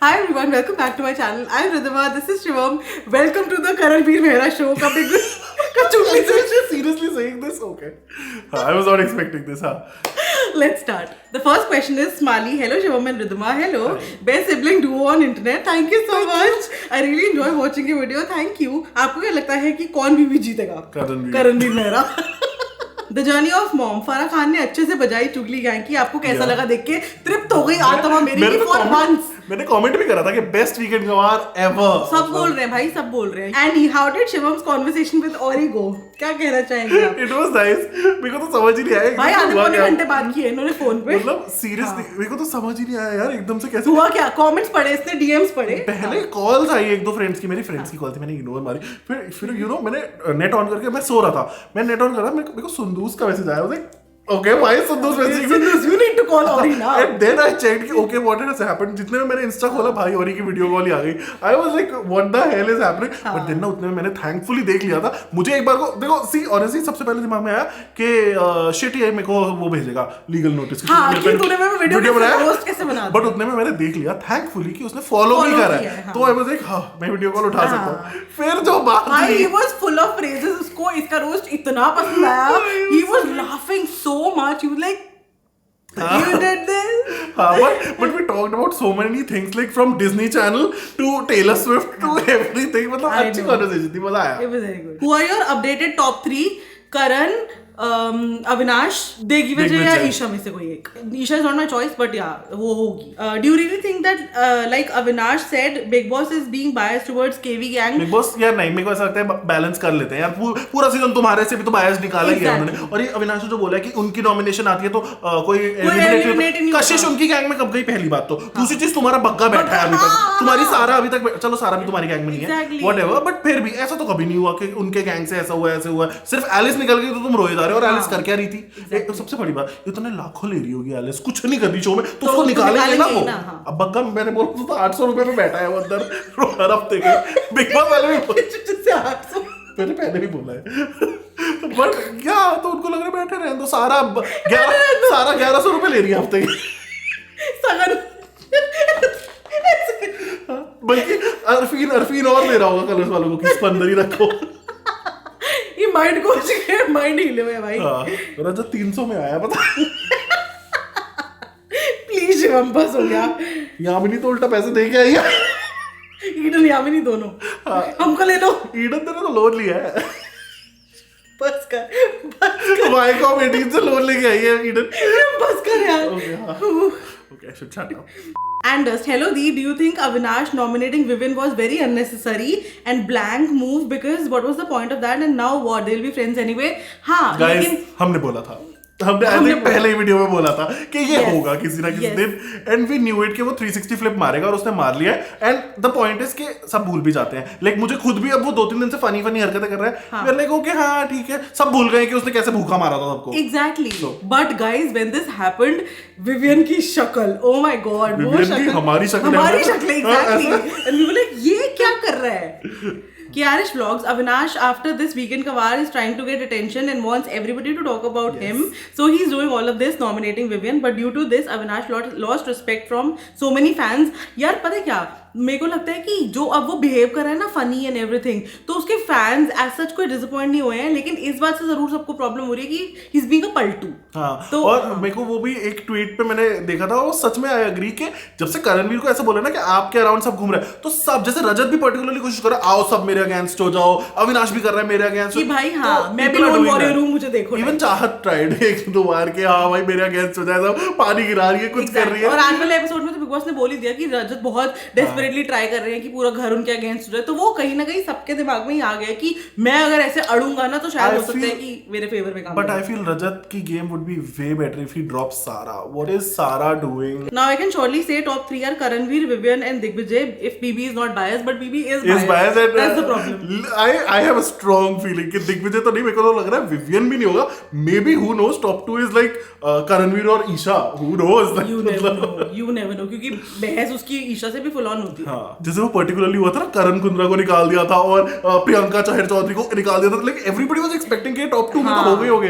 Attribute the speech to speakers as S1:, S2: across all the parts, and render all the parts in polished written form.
S1: Hi everyone, welcome back to my channel. I'm Ridhima, this is Shivam. Welcome to the Karanveer Mehra show.
S2: Seriously saying this? Okay. I was not expecting this, huh?
S1: Let's start. The first question is Smali. Hello Shivam and Ridhima. Hello.
S2: Hi.
S1: Best sibling duo on internet. Thank you so much. I really enjoy watching your video. Thank you. आपको क्या लगता है कि कौन BB जीतेगा? Karanveer Mehra. The journey of mom. Farah Khan ने अच्छे से बजाई चुगली गैंग की. आपको कैसा लगा देख के? तृप्त हो गई आत्मा मेरी फॉर वंस.
S2: मैंने कमेंट भी करा था कि बेस्ट वीकेंड गवार एवर.
S1: सब बोल रहे हैं भाई, सब बोल रहे हैं. And how did Shivam's conversation with Orry go? क्या कहना चाहेंगे आप?
S2: It was nice. मेरे को तो समझ ही नहीं आया
S1: भाई आधे घंटे बात किए इन्होंने फोन पे.
S2: मतलब सीरियसली मेरे को तो समझ ही नहीं आया यार एकदम से कैसे
S1: हुआ. क्या कमेंट्स पढ़े इसने, डीएम्स पढ़े.
S2: पहले कॉल्स आई एक दो फ्रेंड्स की, मेरी फ्रेंड्स की कॉल थी, मैंने इग्नोर मारी. फिर यू नो मैंने नेट ऑन करके मैं सो रहा था, मैं नेट ऑन करा, मेरे को सुंदूस का मैसेज आया. Like okay, why is Sundus messaging me?
S1: You need to call Ori now.
S2: And then I checked कि okay, what has happened? जितने में मैंने इंस्टा खोला भाई Ori की वीडियो कॉल ही आ गई. I was like, what the hell is happening? But then ना उतने में मैंने thankfully देख लिया था. मुझे एक बार को देखो, see honestly सबसे पहले दिमाग में आया कि shit ये मेरे को वो भेजेगा legal notice.
S1: हाँ, कि तूने मेरे वीडियो बनाया, रोस्ट कैसे बना?
S2: But उतने में मैंने देख लिया thankfully कि उसने follow भी करा है. तो I was like हाँ, मैं वीडियो कॉल उठा सकता हूँ. फिर जो बात
S1: भाई he was full of phrases. उसको इसका रोस्ट इतना पसंद आया. He was laughing so much. He was like, you did this.
S2: But we talked about so many things like from Disney Channel to Taylor Swift to everything. मतलब अच्छी conversation थी, मजा आया.
S1: It was very good. Who are your updated top 3? Karan, Avinash, Digvijay या ईशा में से कोई एक. Isha is not my choice, but yeah, वो होगी. Do you really think that like Avinash said, Big Boss is being biased towards KV gang?
S2: Big Boss यार नहीं, मेरे को ऐसा लगता है बैलेंस कर लेते हैं यार. पूरा सीजन तुम्हारे से भी तो बायस निकाला ही है उन्होंने. और ये अविनाश जो बोला है कि उनकी नॉमिनेशन आती है तो कोई एलिमिनेट. कशिश उनकी गैंग में कब गई पहली बात तो. दूसरी चीज तुम्हारा बग्गा बैठा है अभी तक. तुम्हारी सारा अभी तक, चलो सारा भी तुम्हारी गैंग में नहीं है, व्हाटएवर, बट फिर भी ऐसा तो कभी नहीं हुआ कि उनके गैंग से ऐसा हुआ, ऐसे हुआ. सिर्फ एलिस निकल गई तो तुम रोए जा रहे हो. और एलिस कर क्या रही थी? एक सबसे बड़ी बात, इतने लाखों ले रही होगी एलिस, कुछ नहीं कर रही शो में, तो उसको निकालेंगे ना वो. अब बग्गा मैंने बोला तो 800 रुपए में बैठा है वो अंदर हर हफ्ते के. बिग बॉस वाले भी 800 मैंने पहले भी बोला है. बट क्या तो उनको लग रहा है बैठे रहे तो सारा 1100 रुपए ले रही है हफ्ते की. बल्कि अरफीन और ले रहा होगा कलर्स वालों को कि इसको अंदर ही रखो.
S1: ये माइंड कोच के माइंड हिले हुए भाई.
S2: रजत 300 में आया पता.
S1: प्लीज शिवम बस हो गया.
S2: यहाँ भी नहीं तो उल्टा पैसे दे के आई है.
S1: ईडन यामिनी दोनों हमको ले लो.
S2: ईडन तेरे तो लोन लिया है.
S1: बस कर
S2: वाईकॉम 18 से लोन लेके आई है ईडन.
S1: बस कर यार.
S2: Okay, I should shut up.
S1: And hello Dee, do you think Avinash nominating Vivian was very unnecessary and blank move, because what was the point of that, and now what, they'll be friends anyway? हाँ
S2: guys, हमने बोला था, हमने पहले ही video में बोला था कि ये होगा किसी ना किसी दिन. एंड वी न्यू इट कि वो 360 फ्लिप मारेगा और उसने मार लिया. एंड द पॉइंट इज कि सब भूल भी जाते हैं. लाइक मुझे खुद भी अब वो 2-3 दिन से फनी हरकतें कर रहा है. वी आर लाइक ओके हाँ ठीक है, सब भूल गए कि उसने कैसे भूखा मारा था सबको.
S1: Exactly. But guys when this happened, Vivian की शक्ल, ओह माय गॉड, वो शक्ल हमारी शक्ल exactly. And we were like ये क्या कर रहा है. Kiarish vlogs, Avinash after this weekend Kavar is trying to get attention and wants everybody to talk about him. So he's doing all of this, nominating Vivian. But due to this, Avinash lost respect from so many fans. यार पता है क्या, मेरे को लगता है कि जो अब वो बिहेव कर रहा है ना फनी एंड एवरीथिंग, तो उसके फैंस एज सच कोई डिसअपॉइंट नहीं हुए हैं. लेकिन इस बात से जरूर सबको प्रॉब्लम हो रही है कि he is being a Paltu.
S2: हाँ, तो और मेरे को वो भी एक ट्वीट पे मैंने देखा था, वो सच में आई एग्री कि जब से करणवीर को ऐसा बोला ना कि आपके अराउंड सब घूम रहे हैं, तो सब जैसे रजत भी पर्टिकुलरली कोशिश कर रहा है आओ सब मेरे अगेंस्ट हो जाओ. अविनाश भी कर रहा है मेरे अगेंस्ट
S1: कि भाई हाँ मैं भी लोन वॉरियर हूं, मुझे देखो.
S2: इवन चाहत ट्राइड एक दो बार के हाँ भाई मेरे अगेंस्ट हो जाए, सब पानी गिरा रही है, कुछ कर रही है.
S1: और आज वाले एपिसोड में तो बिग बॉस ने बोल ही दिया कि रजत बहुत डेस्परेटली ट्राई कर रहे हैं कि पूरा घर उनके अगेंस्ट हो जाए. तो वो कहीं ना कहीं सबके दिमाग में ही आ गया कि मैं अगर ऐसे अड़ूंगा ना तो शायद हो सकता है कि मेरे फेवर में काम.
S2: बट आई फील रजत की game would be way better if he drops Sara. What is Sara doing?
S1: Now I can surely say top 3 are Karanveer, Vivian and Digvijay if BB is not biased, but BB is biased.
S2: And,
S1: that's the problem.
S2: I have a strong feeling कि दिग्विजय तो नहीं, मेरे को तो लग रहा है Vivian भी नहीं होगा. May be who knows, top 2 is like Karanveer और Isha. Who knows?
S1: You never know, क्योंकि बहस उसकी ईशा से भी फुल ऑन होती है।
S2: हाँ, जैसे वो पर्टिकुलरली हुआ था ना, करण कुंद्रा को निकाल दिया था और प्रियंका चहर चौधरी को निकाल दिया था, लाइक एवरीबॉडी वाज एक्सपेक्टिंग कि टॉप 2 में तो हो गए होंगे।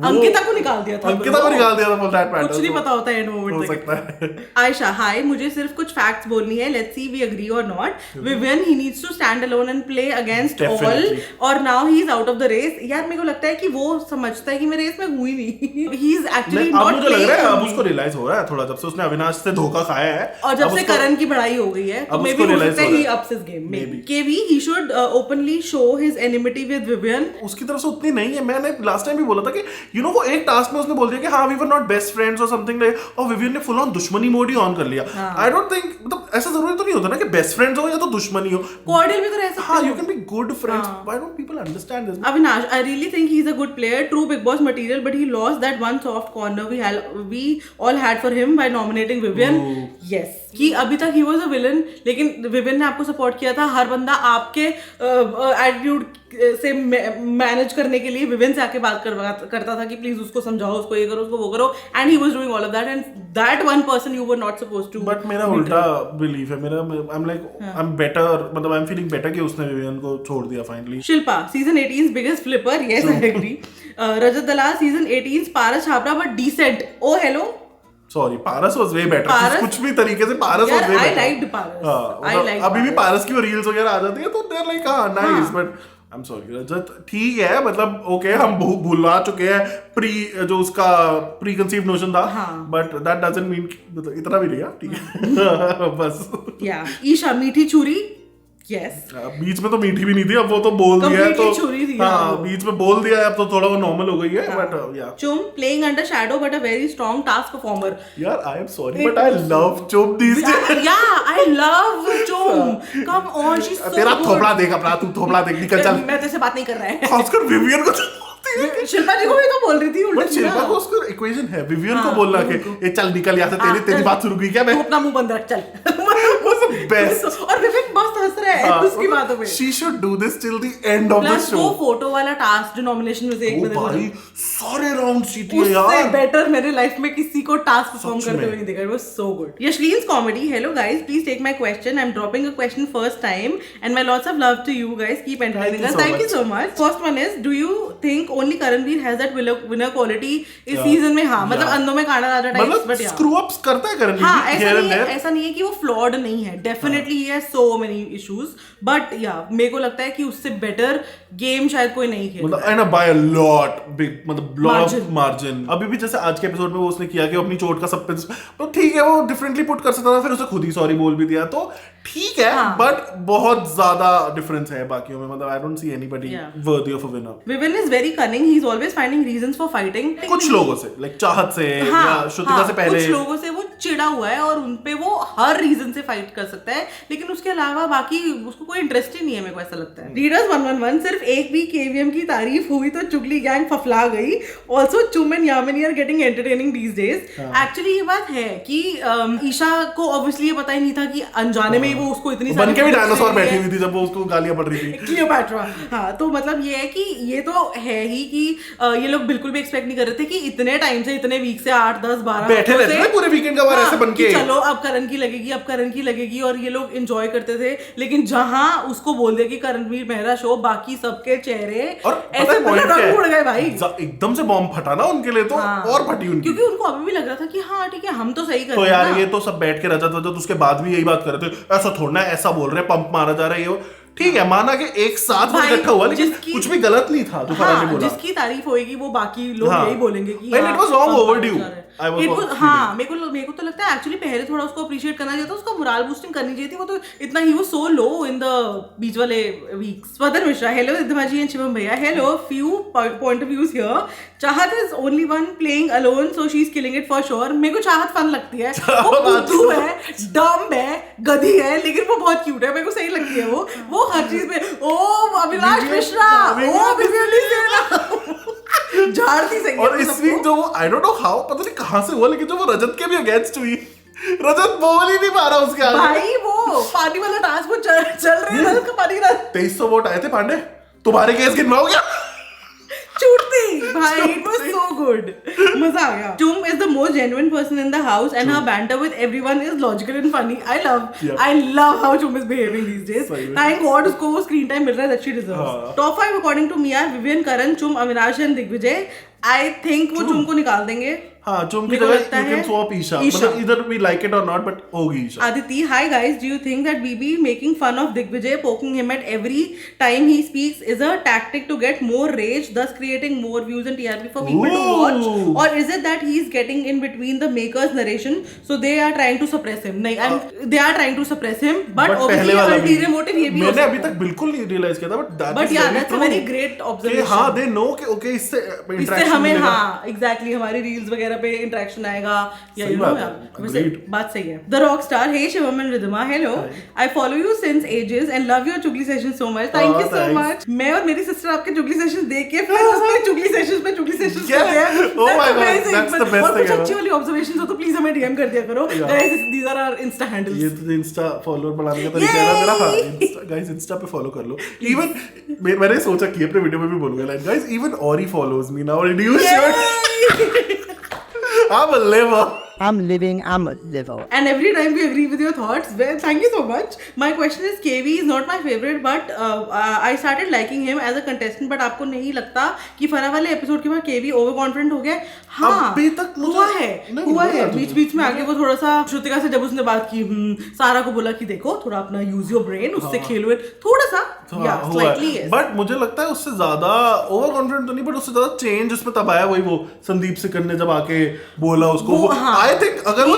S1: अंकिता को निकाल दिया था,
S2: अंकिता को निकाल दिया था फॉर दैट मैटर।
S1: कुछ नहीं पता होता एंड मोमेंट
S2: हो सकता है।
S1: आयशा, हाय, मुझे सिर्फ कुछ फैक्ट्स बोलनी है, let's see we agree or not. Vivian, he needs to stand alone and play against all, और now he is out of the race. यार मेरे को लगता है कि वो समझता है कि मैं रेस में हूं ही नहीं। ही इज एक्चुअली नॉट,
S2: मुझे लग रहा है अब उसको रियलाइज हो रहा है थोड़ा, जब से उसने अविनाश से धोखा खाया है
S1: और जब से करण की बढ़ाई हो गई है, तो मे बी हो सकता है he ups his game. Maybe KV, he should openly show his enmity with Vivian.
S2: उसकी तरफ से उतनी नहीं है। मैंने लास्ट टाइम भी बोला था कि यू नो वो एक टास्क में उसने बोल दिया कि हाँ we were not best friends और समथिंग लाइक, और विवियन ने फुल ऑन दुश्मनी मोड ही ऑन कर लिया। आई डोंट थिंक, मतलब ऐसा जरूरी तो नहीं होता ना कि बेस्ट फ्रेंड्स हो या तो दुश्मनी हो,
S1: कॉर्डियल भी तो रह सकते हैं।
S2: हाँ, you can be good friends. Why don't people understand this?
S1: Avinash, I really think he's a good player, true Big Boss material, but he lost that one soft corner we all had for him by nominating Vivian. Yes, कि अभी तक he was a villain, लेकिन Vivian ने आपको support किया था। हर बंदा आपके एटीट्यूड से मैनेज करने के लिए विवियन से आके बात करता था कि प्लीज उसको समझाओ, उसको ये करो, उसको वो करो, and he was doing all of that, and that one person you were not supposed to.
S2: But मेरा उल्टा बिलीफ है, मेरा I am like I am better, मतलब आई एम फीलिंग बेटर कि उसने विवियन को छोड़ दिया finally.
S1: Shilpa, season 18's biggest flipper, yes I agree. Rajat Dalal, season 18's Paras Chhabra but decent. Oh hello.
S2: Sorry, Paras was way better. कुछ भी तरीके से पारस was way better.
S1: I liked Paras. I liked
S2: अभी भी पारस की वो रील्स वगैरह आ जाती है तो they're like हाँ nice, but I'm sorry रजत ठीक है, मतलब ओके हम भुला चुके हैं जो उसका प्री कंसीव्ड नोशन था, बट दैट डजंट मीन इतना भी नहीं, ठीक है बस।
S1: या ईशा, मीठी छुरी, yes.
S2: बीच में तो मीठी भी नहीं थी, अब वो तो बोल दिया है तो
S1: हाँ,
S2: बीच में बोल दिया है, अब तो थोड़ा वो नॉर्मल हो गई है, बट या
S1: चुम, playing under shadow but a very strong task performer.
S2: यार I am sorry but I love चुम these days.
S1: Yeah, I love चुम. Come on, she's so
S2: तेरा
S1: good.
S2: थोपड़ा देख अपना, तू थोपड़ा देख, निकल चल।
S1: मैं तेरे से बात नहीं कर रहा है।
S2: खासकर विवियन को
S1: शिल्पा जी को भी तो बोल रही थी उल्टा।
S2: शिल्पा को उसका इक्वेशन है, विवियन को बोलना कि ये चल निकल यहाँ से, तेरी बात शुरू की क्या, मैं
S1: अपना मुंह बंद रख चल।
S2: बेस्ट।
S1: और विवियन मस्त हंस रहा है उसकी बातों पे।
S2: She should do this till the end of the show.
S1: वो फोटो वाला टास्क जो नॉमिनेशन में से एक में
S2: भाई सारे राउंड जीती है यार।
S1: उससे बेटर मैंने लाइफ में किसी को टास्क परफॉर्म करते हुए नहीं देखा। It was so good. Yashleen's comedy, hello guys, please take my question, I am dropping a question first time and my lots of love to you guys, keep entertaining us, thank you so much. First one is, do you think only Karanveer has that winner quality इस season में? हाँ, मतलब अंधों में कांडा राजा types, but यार
S2: screw ups करता है करणवीर।
S1: हाँ, ऐसा नहीं है कि वो फ्लॉड नहीं है, definitely he has so many issues, but या मेरे को लगता है कि उससे बेटर गेम शायद कोई नहीं खेल,
S2: मतलब and by a lot big, मतलब लॉट ऑफ मार्जिन। अभी भी जैसे आज के एपिसोड में वो उसने किया कि अपनी चोट का सब पे तो ठीक है, वो डिफरेंटली पुट कर सकता था, फिर उसे खुद ही सॉरी बोल भी दिया, तो ठीक है, बट बहुत ज्यादा डिफरेंस है बाकियों में, मतलब I don't see anybody worthy of a winner.
S1: Woven is very cunning, he is always finding reasons for fighting.
S2: कुछ लोगों से लाइक चाहत से या श्रुतिका से पहले
S1: कुछ लोगों से वो चिढ़ा हुआ है और उनपे वो हर रीजन से फाइट कर सकता है, लेकिन उसके अलावा बाकी उसको कोई इंटरेस्ट ही नहीं है, मेरे को ऐसा लगता है। रीडर्स 111, सिर्फ एक भी केवीएम की तारीफ हुई तो चुगली गैंग फफला गई। Also Chum and Yamini are getting entertaining these days. Actually ये बात है कि ईशा को ऑब्वियसली ये पता ही नहीं था कि अनजाने में वो उसको इतनी
S2: बनके भी डायनासोर बैठी हुई थी जब वो उसको गालियां पड़ रही थी,
S1: क्लियोपैट्रा। हाँ, तो मतलब ये है कि ये तो है ही कि ये लोग बिल्कुल भी एक्सपेक्ट नहीं कर रहे थे कि इतने टाइम से, इतने वीक से 8, 10, 12
S2: बैठे रहते थे पूरे वीकेंड का बार ऐसे बनके,
S1: चलो अब करण की लगेगी, अब करण की लगेगी, और ये लोग एंजॉय करते थे। लेकिन जहां उसको बोल दिया कि करणवीर मेहरा शो, बाकी सबके चेहरे ऐसे उड़ गए भाई,
S2: एकदम से बॉम्ब फटा ना उनके लिए, तो और फटी उनकी,
S1: क्योंकि उनको अभी भी लग रहा था कि हाँ ठीक है हम तो सही कर
S2: रहे
S1: हैं।
S2: तो यार ये तो सब बैठ के रजत उसके बाद भी यही बात कर रहे थे, ऐसा थोड़ा ऐसा बोल रहे, पंप मारा जा रहा है, ये ठीक है, माना कि एक साथ वो इकट्ठा हुआ, लेकिन कुछ भी गलत नहीं था जो फराह ने बोला।
S1: जिसकी तारीफ होगी वो बाकी लोग यही बोलेंगे कि
S2: इट वाज लॉन्ग ओवरड्यू।
S1: हाँ, मेरे को तो लगता है एक्चुअली पहले थोड़ा उसको अप्रिशिएट करना चाहिए था, उसको मोरल बूस्टिंग करनी चाहिए थी, वो तो इतना ही वो सो लो इन द बीच वाले weeks. Swadan Mishra, hello Riddhima ji and Shivam भैया, hello, few point of views here. Chahat is only one playing alone, so she is killing it for sure. मेरे को चाहत फन लगती है, वो बुद्धू है, डम्ब है, गधी है, लेकिन वो बहुत क्यूट है, मेरे को सही लगती है वो हर चीज में, ओ अभिलाष मिश्रा, ओ विवियन झाड़ती सही।
S2: और इस वीक जो वो आई डोंट नो हाउ, पता नहीं कहां से हुआ, लेकिन जो वो रजत के भी अगेंस्ट हुई, रजत बोल ही नहीं पा रहा उसके आगे
S1: भाई, वो पानी वाला टास्क वो चल रही है, रजत का पानी का
S2: 2300 वोट आए थे पांडे, तुम्हारे केस गिनवाओ क्या?
S1: छूटती भाई, it was so good. मजा आ गया. Tum is the most genuine person in the house and her banter with everyone is logical and funny. I love how Tum is behaving these days. Thank God उसको वो screen time मिल रहा है that she deserves. Top 5 according to me are Vivian, Karan, Tum, Avinash and Digvijay. I think वो Tum को निकाल देंगे.
S2: हाँ, Tum की जगह you can swap Isha. मतलब either we like it or not, but होगी Isha.
S1: Aditi, hi guys. Do you think that BB making fun of Digvijay, poking him at every time he speaks, is a tactic to get more rage, thus creating more views and TRP for people to watch, or is it that he's getting in between the maker's narration, so they are trying to suppress him? नहीं, they are trying to suppress him, but obviously ulterior motive ये भी
S2: मैंने अभी तक बिल्कुल नहीं realize किया था, but
S1: that's a very great observation.
S2: हाँ, they know कि okay इससे
S1: हमें हाँ exactly हमारी reels वगैरह पे इंटरेक्शन आएगा या यू नो वैसे बात सही है. The rock star, hey Shivam and Riddhima, hello. I follow you since ages and love your चुगली session so much. Thank you so much. मैं और मेरी सिस्टर आपके चुगली सेशन देख के फिर उसमें चुगली सेशंस करते हैं. ओह my God, that's the best thing. अच्छी वाली ऑब्जर्वेशंस हो तो प्लीज हमें डीएम कर दिया करो guys. These are our insta handles.
S2: ये तो इंस्टा फॉलोअर बढ़ाने का तरीका है मेरा. हां गाइस, इंस्टा पे फॉलो कर लो. इवन मैंने सोचा कि अपने वीडियो में भी बोलूंगा like guys, even ऑरी follows me now and you should. I'm a liver.
S3: I'm living, I'm a liver.
S1: And every time we agree with your thoughts, well, thank you so much. My question is, KV is not my favorite, but I started liking him as a contestant. But आपको नहीं लगता कि फरा वाले episode के बाद KV over confident हो गया? हाँ,
S2: अभी तक
S1: हुआ है. बीच में आगे वो थोड़ा सा श्रुतिका से जब उसने बात की, सारा को बोला कि देखो थोड़ा अपना यूज योर ब्रेन, उससे खेलो, थोड़ा सा स्लाइटली है.
S2: बट मुझे लगता है उससे ज्यादा ओवर कॉन्फिडेंट तो नहीं, बट उससे ज्यादा चेंज उसमें तब आया वही वो संदीप सिकर ने जब आके बोला उसको. आई थिंक अगर वो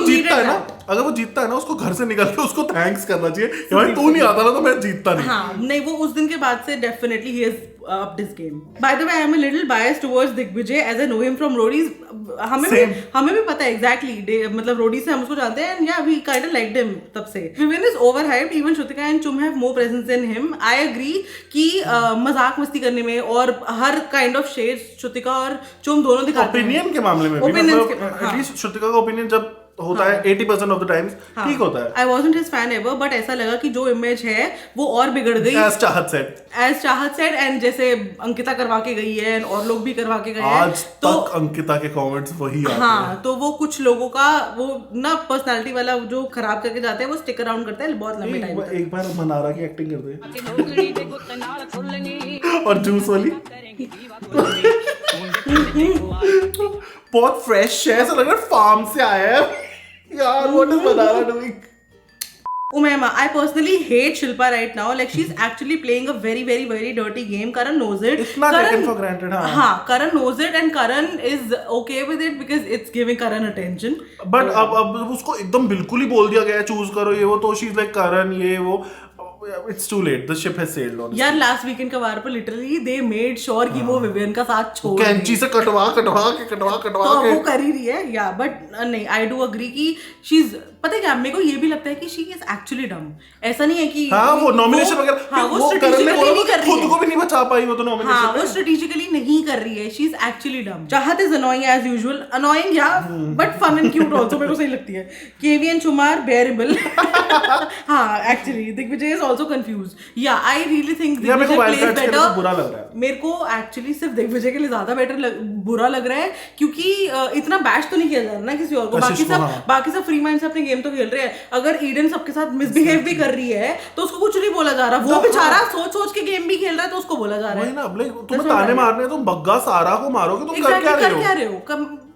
S2: जीतता है ना उसको घर से निकल के उसको थैंक्स करना चाहिए. भाई तू नहीं आता ना तो मैं जीतता नहीं.
S1: हाँ, नहीं वो उस दिन के बाद से definitely he has upped his game. By the way, I am a little biased towards Digvijay as I know him from Roadies. हमें भी पता है exactly, मतलब Roadies से हम उसको जानते हैं and yeah, we kind of liked him तब से. Vivian is overhyped. Even Shrutika and Chum have more presence than him. I agree कि मजाक मस्ती करने में और हर kind of shades श्रुतिका और चुम दोनों दिखाते हैं.
S2: ओपिनियन के मामले में भी एटलीस्ट श्रुतिका का ओपिनियन जब होता है 80% ऑफ द टाइम्स ठीक होता है.
S1: I wasn't his fan ever, but ऐसा लगा कि जो इमेज है वो और बिगड़ गई.
S2: As चाहत said and जैसे अंकिता करवा के गई है और लोग भी करवा के गए हैं. आज तक अंकिता के कमेंट्स वही आते हैं.
S1: हाँ, तो वो कुछ लोगों का वो ना पर्सनालिटी वाला जो खराब करके जाते हैं वो स्टिक अराउंड करते हैं बहुत लंबे टाइम तक.
S2: एक बार मनारा की एक्टिंग कर दे और जूस वाली बहुत फ्रेश है, ऐसा लग रहा है फार्म से आया है यार. What is Mannara doing?
S1: Umema, I personally hate Shilpa right now. Like she's actually playing a very, very, very dirty game. Karan knows it.
S2: It's not taken for granted.
S1: हाँ, Karan knows it and Karan is okay with it because it's giving Karan attention.
S2: But अब उसको एकदम बिल्कुल ही बोल दिया गया है choose करो ये वो, तो she's like Karan ये वो. It's too late. The ship has sailed on.
S1: यार लास्ट वीकेंड का वार पर लिटरली they made sure कि वो विवियन का साथ छोड़ दे.
S2: कैंची से कटवा के
S1: तो वो कर ही रही है या बट नहीं. I do agree कि she's पता है क्या मेरे को ये भी लगता है कि she is actually dumb. ऐसा नहीं है कि
S2: हाँ वो नॉमिनेशन वगैरह
S1: हाँ वो स्ट्रेटेजिकली नहीं कर रही है.
S2: खुद को भी नहीं बचा पाई वो तो नॉमिनेशन.
S1: हाँ वो स्ट्रेटेजिकली नहीं कर रही है. she is actually dumb. चाहत is annoying as usual. Annoying yeah but fun and cute also. मेरे को सही लगती है. KV and Chumar bearable. हाँ actually Digvijay is also confused. Yeah I really think Digvijay plays better.
S2: बुरा लग रहा है
S1: मेरे को एक्चुअली सिर्फ Digvijay के लिए ज्यादा बुरा लग रहा है क्योंकि इतना बैश तो नहीं किया जा रहा ना किसी और को. बाकी सब फ्री माइंड से अपने गेम तो खेल रहे हैं. अगर ईडन सबके साथ मिसबिहेव भी कर रही है तो उसको कुछ नहीं बोला जा रहा. वो बेचारा सोच के गेम भी खेल रहा है तो उसको बोला जा रहा है.
S2: वही ना, तुम्हें ताने मारने हैं, तुम बग्गा सारा को मारोगे, तुम कर क्या रहे हो?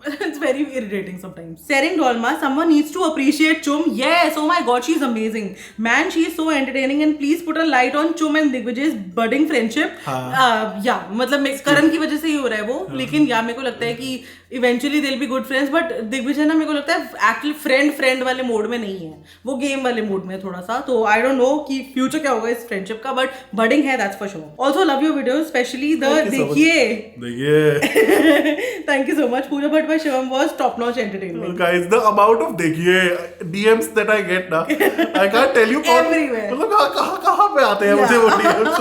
S1: It's very irritating sometimes. Sering Dolma, someone needs to appreciate Chum. Yes, oh my god, she's amazing. Man, she is so entertaining and please put a light on Chum and Digvijay's budding friendship. Yeah, मतलब करण की वजह से ही हो रहा है वो. लेकिन या मेरे को लगता है कि eventually they'll be good friends, but Digvijay ना मेरे को लगता है actually friend वाले मोड में नहीं है. वो गेम वाले मोड में थोड़ा सा. तो I don't know कि future क्या होगा इस friendship का, but budding है that's for sure. Also love your videos, especially the देखिए. Thank you so much. Pooja Bhatt by Shivam was top notch entertainment.
S2: Guys, the amount of देखिए DMs that I get ना, I can't tell you.
S1: Everywhere.
S2: मतलब कहाँ पे आते हैं मुझे वो DMs.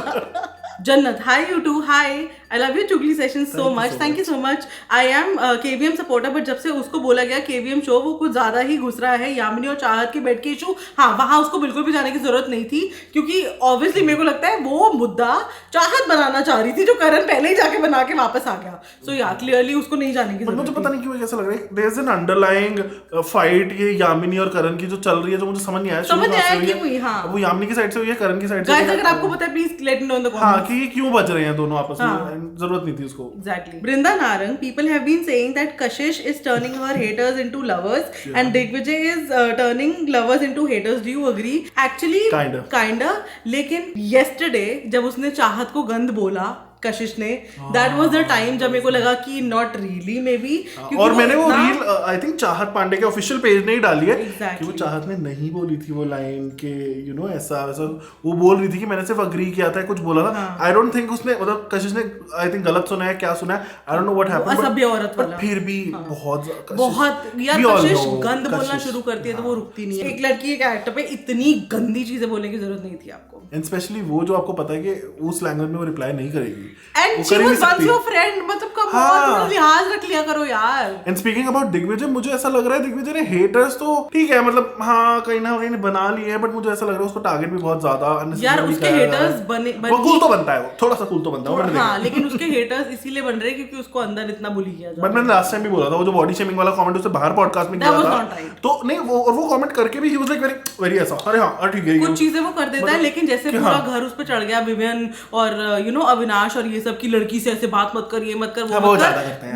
S1: Jannat, hi you two, hi. I love your चुगली session so much. Thank you so much. I am KVM supporter, but जब से उसको बोला गया KVM शो वो कुछ ज्यादा ही घुस रहा है यामिनी और चाहत के बेड के इशू, हाँ वहाँ उसको बिल्कुल भी जाने की जरूरत नहीं थी, क्योंकि ऑब्वियसली मेरे को लगता है वो मुद्दा चाहत बनाना चाह रही थी जो करण पहले ही जाके बना के वापस आ गया. सो या क्लियरली उसको नहीं जाने की जरूरत.
S2: मुझे पता नहीं क्यों कैसा लग रहा है there is an underlying fight ये यामिनी और करण की जो चल रही है, जो मुझे समझ नहीं आया
S1: कि हुई. हाँ
S2: वो यामिनी की साइड से हुई है, करण की साइड से.
S1: गाइस अगर आपको पता है please let me know in the comments.
S2: हाँ कि क्यों बच रहे हैं दोनों आपस में, जरूरत नहीं थी उसको.
S1: Exactly. Brinda Narang, people have been saying that Kashish is turning her haters into lovers and Digvijay is turning lovers into haters. Do you agree? Actually, kinda. लेकिन yesterday जब उसने चाहत को गंद बोला कशिश ने, दैट वाज द टाइम जब मेरे को लगा कि नॉट रियली मे बी.
S2: और मैंने वो रील आई थिंक चाहत पांडे के ऑफिशियल पेज ने ही डाली है कि वो चाहत ने नहीं बोली थी वो लाइन के यू नो ऐसा वो बोल रही थी कि मैंने सिर्फ अग्री किया था, कुछ बोला था. आई डोंट थिंक उसने मतलब कशिश ने आई थिंक गलत सुना है, क्या सुना है I don't know what happened.
S1: असभ्य औरत वाला.
S2: फिर भी बहुत
S1: यार कशिश गंद बोलना शुरू करती है तो वो रुकती नहीं है. एक लड़की के कैरेक्टर पे इतनी गंदी चीजें बोलने की जरूरत नहीं थी आपको.
S2: एंड स्पेशली वो जो आपको पता है कि उस लैंग्वेज में वो रिप्लाई नहीं करेगी.
S1: And she was once your friend, मतलब कब थोड़ा लिहाज रख लिया करो यार.
S2: एंड स्पीकिंग अबाउट दिग्विजय, मुझे ऐसा लग रहा है दिग्विजय ने हेटर्स तो ठीक है मतलब हाँ कहीं ना कहीं बना लिए हैं, बट मुझे ऐसा लग रहा है उसको टारगेट भी बहुत ज्यादा
S1: यार उसके हेटर्स बने
S2: कूल तो बनता है वो, थोड़ा सा कूल तो बनता है.
S1: हाँ लेकिन उसके हेटर्स इसीलिए बन रहे हैं क्योंकि उसको अंदर इतना बुली किया जाता है.
S2: बट मैंने लास्ट टाइम भी बोला था वो जो बॉडी शेमिंग वाला कमेंट उससे बाहर पॉडकास्ट में किया था तो नहीं वो कमेंट करके भी he was like very very ऐसा अरे हाँ ठीक है
S1: कुछ चीजें वो कर देता है, लेकिन जैसे पूरा घर उस पे चढ़ गया विवियन और यू नो अविनाश और ये सब की लड़की से ऐसे बात मत कर, ये मत कर,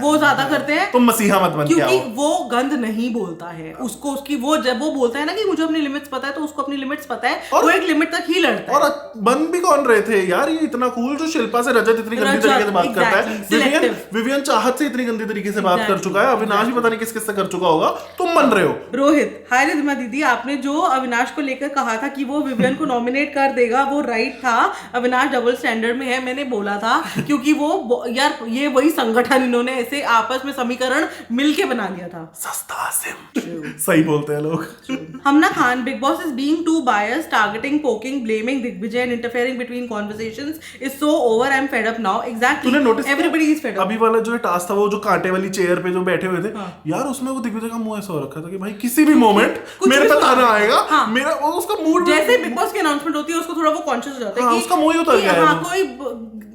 S1: वो ज्यादा करते हैं.
S2: तुम मसीहा मत बन,
S1: क्योंकि वो गंद नहीं बोलता है. उसको उसकी वो जब वो बोलता है ना कि मुझे अपनी लिमिट्स पता है, तो उसको अपनी लिमिट्स पता है, वो एक लिमिट तक ही लड़ता है.
S2: और बन भी कौन रहे थे यार ये इतना कूल जो शिल्पा से रजत इतनी गंदी तरीके से बात करता है, विवियन चाहत से इतनी गंदी तरीके से बात कर चुका है, अविनाश भी पता नहीं किस किस से कर चुका होगा, तुम बन रहे हो.
S1: रोहित, हाय रिद्धिमा दीदी, आपने जो अविनाश को लेकर कहा था कि वो विवियन को नॉमिनेट कर देगा वो राइट था. अविनाश डबल स्टैंडर्ड में है, मैंने बोला था क्योंकि वो यार ये वही संगठन इन्होंने ऐसे आपस में समीकरण मिलके बना लिया था.
S2: सस्ता सिम सही बोलते हैं लोग.
S1: Hamna Khan, Bigg Boss is being too biased, targeting, poking, blaming Digvijay and interfering between conversations is so over. I am fed up now. Exactly,
S2: तूने notice
S1: everybody is fed up.
S2: अभी वाला जो टास्क था वो जो कांटे वाली चेयर पे जो बैठे हुए थे यार, उसमें वो दिग्विजय का मुंह ऐसा हो रखा था कि भाई किसी भी मोमेंट मेरे पे ताना आएगा. मेरा उसका मूड
S1: जैसे बिग बॉस की अनाउंसमेंट होती है उसको थोड़ा वो कॉन्शियस हो जाता है कि
S2: उसका मुंह ही उतर गया है.
S1: हां कोई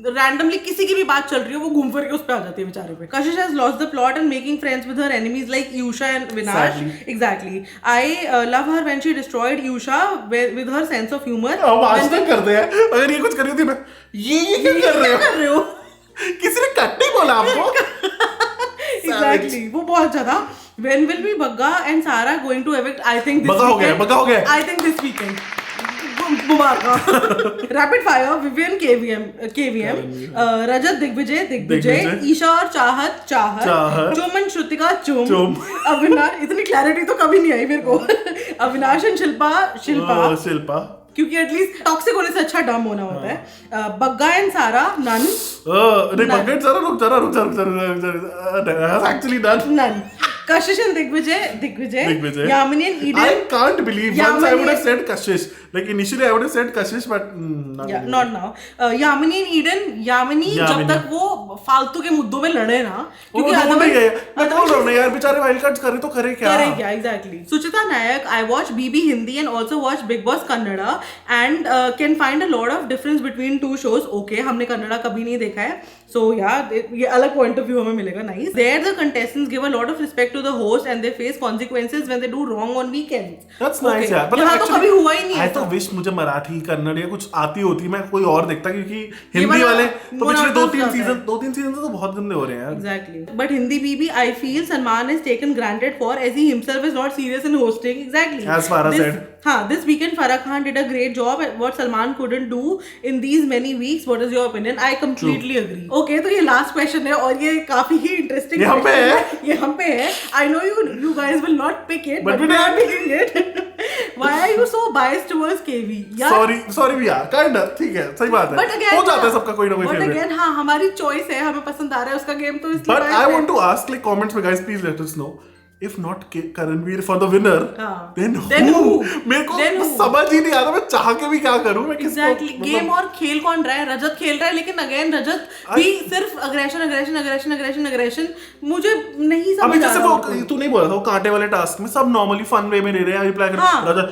S1: रैंडमली किसी की भी बात चल रही हो वो घूम फिर के उस पे आ जाती है बेचारे पे. Kashish has lost the plot and making friends with her enemies like Yusha and Vinash. Exactly. I love her when she destroyed Yusha with her sense of humor.
S2: अब आज तक करते हैं. अगर ये कुछ कर रही थी मैं ये क्या कर रहे हो किसी ने कट नहीं बोला आपको.
S1: Exactly. वो बहुत ज्यादा. When will be Bagga and Sara going to evict? I think this
S2: weekend. Bagga हो गया.
S1: I think this weekend. Rapid fire, Vivian KVM, Rajat Digvijay, Eisha और चाहत, चुमन श्रुतिका चुम, अविनाश, इतनी क्लैरिटी तो कभी नहीं आई मेरे को. अविनाश एंड शिल्पा क्योंकि एटलीस्ट टॉक्सिक होने से अच्छा डम होना होता है. Bagga and Sara none.
S2: नहीं बग्गा एंड सारा रुक actually none.
S1: Kashish and Digvijay, Yamini and Eden.
S2: I can't believe once I would have said Kashish. Like initially I would have said Kashish, but
S1: not now. Yamini and Eden. Yamini जब तक वो फालतू के मुद्दों में लड़े ना, क्योंकि
S2: मैं बोल रहा हूँ ना यार बेचारे वाइल्ड कार्ड्स करे तो करे क्या
S1: exactly. Suchita Nayak, I watch BB Hindi and also watch Big Boss Kannada and can find a lot of difference between two shows. Okay, हमने कन्नड़ा कभी नहीं देखा है, so yeah ये अलग point of view हमें मिलेगा. Nice. There the contestants give a lot of respect to the host and they face consequences when they do wrong on weekends.
S2: That's nice यार.
S1: but यहाँ तो कभी हुआ ही नहीं है.
S2: I तो wish मुझे मराठी कन्नड़ या कुछ आती होती, मैं कोई और देखता, क्योंकि हिंदी वाले तो पिछले दो तीन सीजन से तो बहुत गंदे हो रहे हैं यार.
S1: Exactly. But Hindi BB I feel Salman is taken granted for as he himself is not serious in hosting. Exactly.
S2: As Farah said.
S1: This weekend Farah Khan did a great job at what Salman couldn't do in these many weeks. What is your opinion? I completely agree. Okay, तो ये last question है और ये काफी ही interesting
S2: ये
S1: हम पे है. I know you guys will not pick it, but we are picking it. Why are you so biased towards KV?
S2: Sorry भैया, kind of ठीक है, सही बात है.
S1: But again,
S2: हो जाता है सबका कोई ना कोई favorite.
S1: But again, हाँ हमारी choice है, हमें पसंद आ रहा है उसका game तो इसलिए.
S2: But I want to ask like comments में guys, please let us know. if not Karanveer for the winner, then
S1: who?
S2: मेरे को समझ ही नहीं आता मैं चाह के भी क्या करूं मैं किसको
S1: Exactly. गेम और खेल कौन रहा है? रजत खेल रहा है, लेकिन अगेन रजत भी सिर्फ अग्रेशन मुझे नहीं समझ
S2: अभी
S1: आ
S2: जैसे
S1: रहा
S2: वो तू नहीं बोला था वो कांटे वाले टास्क में सब नॉर्मली फन वे में ले रहे हैं रिप्लाई कर रजत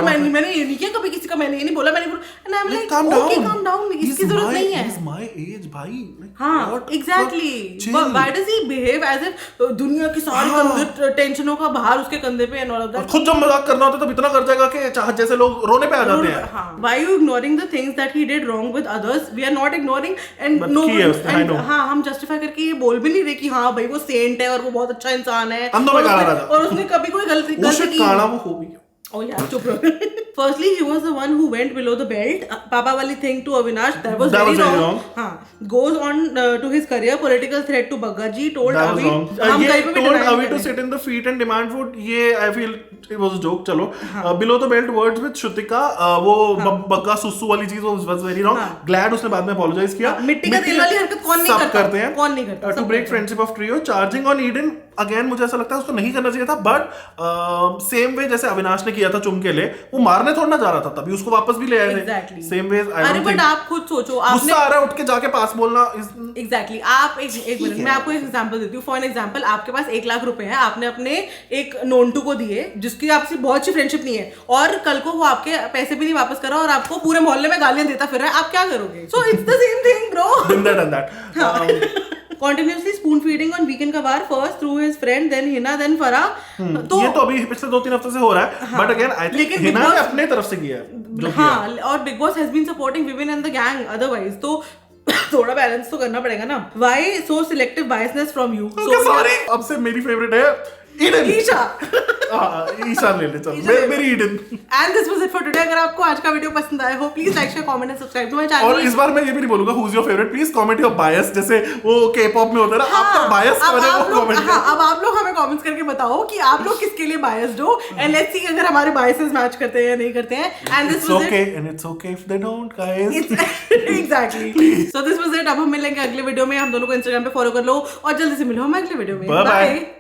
S1: मैंने ये नहीं किया कभी किसी का, मैंने ये नहीं बोला, मैंने बोला I am like okay calm down, इसकी जरूरत नहीं है.
S2: He's my age भाई.
S1: हाँ exactly. Why does he behave as if दुनिया की सारी कंधे टेंशनों का भार उसके कंधे पे एंड ऑल ऑफ दैट.
S2: खुद जब मजाक करना होता है तब इतना कर जाएगा कि चाहत जैसे लोग रोने पे आ जाते हैं.
S1: Why you ignoring the things that he did wrong with others? We are not ignoring and no. हाँ हम जस्टिफाई करके ये बोल भी नहीं रहे कि हाँ भाई वो सेंट है और वो बहुत अच्छा इंसान है और उसने कभी कोई गलती
S2: की.
S1: Oh yeah, चुप रहो. Firstly, he was the one who went below the belt. Papa wali thing to Avinash, that was very wrong. हाँ, goes on to his career, political threat to Baggaji, told Avi, हम कहीं पे भी
S2: told Avi to sit in the feet and demand food. ये I feel it was a joke. चलो, below the belt words with Shrutika, वो बग्गा सुसु वाली चीज was very wrong. Glad उसने बाद में apologize किया.
S1: मिट्टी का तेल वाली हरकत कौन नहीं करता? कौन नहीं करता?
S2: To break friendship of trio, charging on Eden. Again मुझे ऐसा लगता है उसको नहीं करना चाहिए था, बट सेम वे जैसे अविनाश ने किया था चुम के लिए, वो मारने थोड़ा ना जा रहा था, तभी उसको वापस भी ले आए थे. Same way.
S1: अरे बट आप खुद सोचो,
S2: गुस्सा आ रहा है उठ के जाके पास बोलना.
S1: एग्जैक्टली. आप एक मिनट, मैं आपको एक एग्जांपल देती हूँ. फॉर एन एग्जांपल, आपके पास 1 लाख रुपए है, आपने अपने एक नोनटू को दिए जिसकी आपसे बहुत अच्छी फ्रेंडशिप नहीं है, और कल को वो आपके पैसे भी नहीं वापस कर रहा और आपको पूरे मोहल्ले में गालियां देता फिर रहा है, आप क्या करोगे? So it's the same thing bro. Continuously spoon feeding on Weekend Kabar, first through his friend, then Hina, then Farah.
S2: तो ये तो अभी पिछले 2-3 हफ्ते से हो रहा है, but again I think Hina ने अपने तरफ से किया है.
S1: हाँ, और Big Boss has been supporting Vivian and the gang otherwise, तो थोड़ा बैलेंस तो करना पड़ेगा ना. Why so selective biasness from you?
S2: So sorry. अब से मेरी फेवरेट है ईडन. ईशा ले ले चल. मेरी Eden.
S1: And this was it for today. अगर आपको आज का वीडियो पसंद आया हो, please like share comment and subscribe to my channel.
S2: और इस बार मैं ये भी नहीं बोलूंगा who's your favorite, please comment your bias, जैसे वो K-pop में होता है ना, आपका बायस कौन है वो कमेंट.
S1: हाँ, अब आप लोग हमें कमेंट्स करके बताओ कि आप लोग किसके लिए बायस्ड हो, एंड लेट्स सी अगर हमारे बायसेस मैच करते हैं या नहीं करते हैं. And this was it.
S2: And it's okay if they don't, guys.
S1: Exactly. So this was it. अब हम मिलेंगे अगले वीडियो में. हम दोनों को इंस्टाग्राम पे फॉलो कर लो और जल्दी से मिलो हम अगले वीडियो में. बाय.